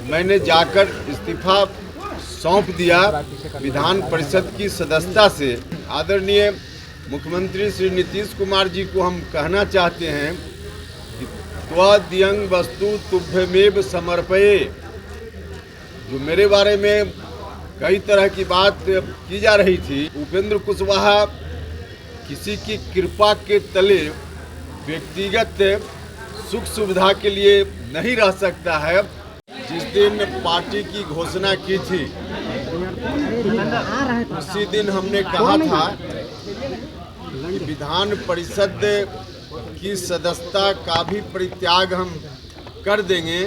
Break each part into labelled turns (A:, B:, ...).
A: मैंने जाकर इस्तीफा सौंप दिया विधान परिषद की सदस्यता से। आदरणीय मुख्यमंत्री श्री नीतीश कुमार जी को हम कहना चाहते हैं कि त्वदीयं वस्तु तुभ्यमेव समर्पये। जो मेरे बारे में कई तरह की बात की जा रही थी, उपेंद्र कुशवाहा किसी की कृपा के तले व्यक्तिगत सुख सुविधा के लिए नहीं रह सकता है। जिस दिन पार्टी की घोषणा की थी उसी दिन हमने कहा था कि विधान परिषद की सदस्यता का भी परित्याग हम कर देंगे।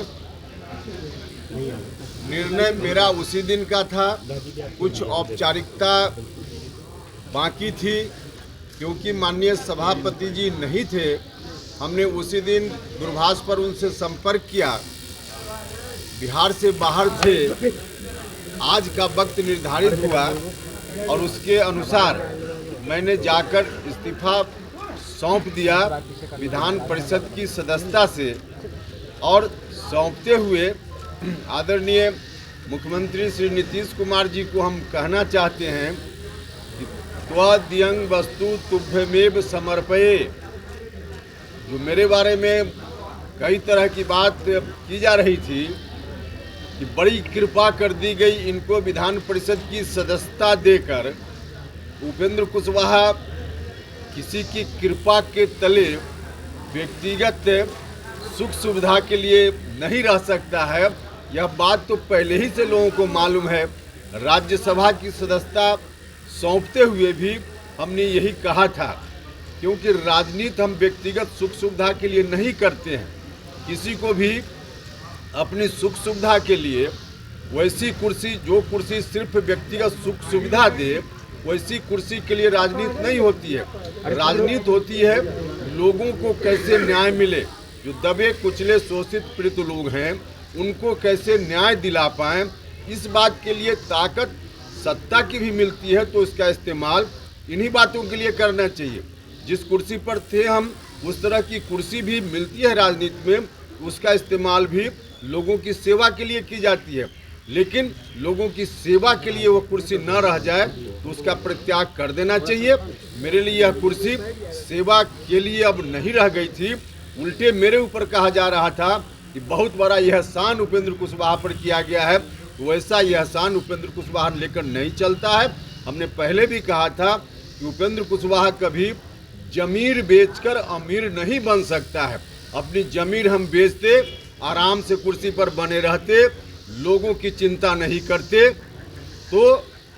A: निर्णय मेरा उसी दिन का था। कुछ औपचारिकता बाकी थी, क्योंकि माननीय सभापति जी नहीं थे। हमने उसी दिन दूरभाष पर उनसे संपर्क किया, बिहार से बाहर थे। आज का वक्त निर्धारित हुआ और उसके अनुसार मैंने जाकर इस्तीफा सौंप दिया विधान परिषद की सदस्यता से। और सौंपते हुए आदरणीय मुख्यमंत्री श्री नीतीश कुमार जी को हम कहना चाहते हैं कि त्वदीयं वस्तु तुभ्यमेव समर्पये। जो मेरे बारे में कई तरह की बात की जा रही थी कि बड़ी कृपा कर दी गई इनको विधान परिषद की सदस्यता देकर। उपेंद्र कुशवाहा किसी की कृपा के तले व्यक्तिगत सुख सुविधा के लिए नहीं रह सकता है। यह बात तो पहले ही से लोगों को मालूम है। राज्यसभा की सदस्यता सौंपते हुए भी हमने यही कहा था, क्योंकि राजनीति हम व्यक्तिगत सुख सुविधा के लिए नहीं करते हैं। किसी को भी अपनी सुख सुविधा के लिए वैसी कुर्सी, जो कुर्सी सिर्फ व्यक्तिगत सुख सुविधा दे, वैसी कुर्सी के लिए राजनीति नहीं होती है। राजनीति होती है लोगों को कैसे न्याय मिले। जो दबे कुचले शोषित पीड़ित लोग हैं उनको कैसे न्याय दिला पाएं, इस बात के लिए ताकत सत्ता की भी मिलती है, तो इसका इस्तेमाल इन्हीं बातों के लिए करना चाहिए। जिस कुर्सी पर थे हम, उस तरह की कुर्सी भी मिलती है राजनीति में, उसका इस्तेमाल भी लोगों की सेवा के लिए की जाती है। लेकिन लोगों की सेवा के लिए वो कुर्सी न रह जाए तो उसका परित्याग कर देना चाहिए। मेरे लिए यह कुर्सी सेवा के लिए अब नहीं रह गई थी। उल्टे मेरे ऊपर कहा जा रहा था कि बहुत बड़ा यह एहसान उपेंद्र कुशवाहा पर किया गया है। वैसा यह एहसान उपेंद्र कुशवाहा लेकर नहीं चलता है। हमने पहले भी कहा था कि उपेंद्र कुशवाहा कभी जमीर बेचकर अमीर नहीं बन सकता है। अपनी जमीर हम बेचते, आराम से कुर्सी पर बने रहते, लोगों की चिंता नहीं करते, तो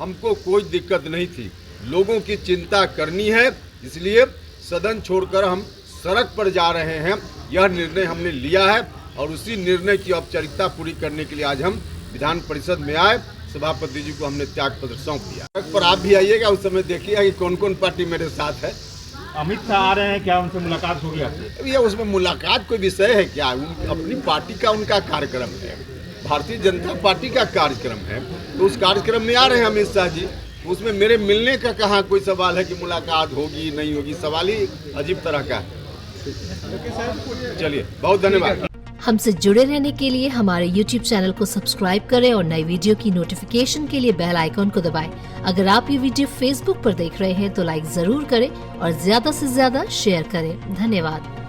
A: हमको कोई दिक्कत नहीं थी। लोगों की चिंता करनी है, इसलिए सदन छोड़कर हम सड़क पर जा रहे हैं। यह निर्णय हमने लिया है और उसी निर्णय की औपचारिकता पूरी करने के लिए आज हम विधान परिषद में आए। सभापति जी को हमने त्याग पत्र सौंप दिया। सड़क पर आप भी आइएगा, उस समय देखिएगा कि कौन कौन पार्टी मेरे साथ है।
B: अमित शाह आ रहे हैं, क्या उनसे मुलाकात होगी आपसे?
A: अब यह उसमें मुलाकात कोई विषय है क्या? अपनी पार्टी का उनका कार्यक्रम है, भारतीय जनता पार्टी का कार्यक्रम है, तो उस कार्यक्रम में आ रहे हैं अमित शाह जी। उसमें मेरे मिलने का कहाँ कोई सवाल है कि मुलाकात होगी नहीं होगी? सवाल ही अजीब तरह का है। चलिए, बहुत धन्यवाद।
C: हमसे जुड़े रहने के लिए हमारे YouTube चैनल को सब्सक्राइब करें और नई वीडियो की नोटिफिकेशन के लिए बेल आइकॉन को दबाएं। अगर आप ये वीडियो Facebook पर देख रहे हैं तो लाइक जरूर करें और ज्यादा से ज्यादा शेयर करें। धन्यवाद।